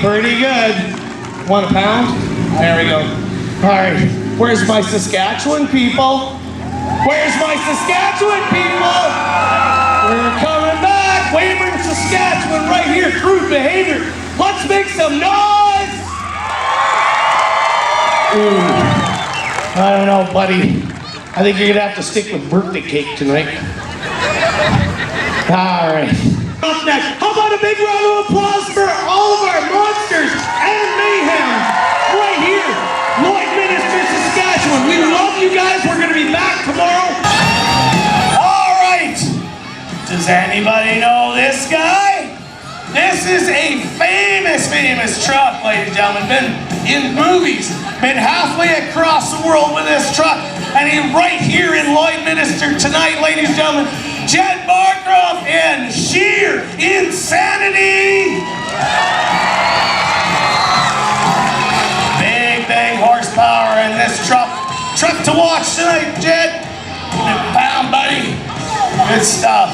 pretty good. Want a pound? There we go. All right, where's my Saskatchewan people? Where's my Saskatchewan people? We're coming back. Weyburn, Saskatchewan, right here. Crude behavior. Let's make some noise. Ooh, I don't know, buddy. I think you're gonna have to stick with birthday cake tonight. All right. Up next, how about a big round of applause for all of our monsters and mayhem right here, Lloydminster, Saskatchewan. We love you guys. We're gonna be back tomorrow. All right. Does anybody know this guy? This is a famous truck, ladies and gentlemen. Been in movies, been halfway across the world with this truck, and he's right here in Lloydminster tonight, ladies and gentlemen. Jed Barcroft and sheer insanity. Big horsepower in this truck. Truck to watch tonight, Jed. Pound, buddy. Good stuff.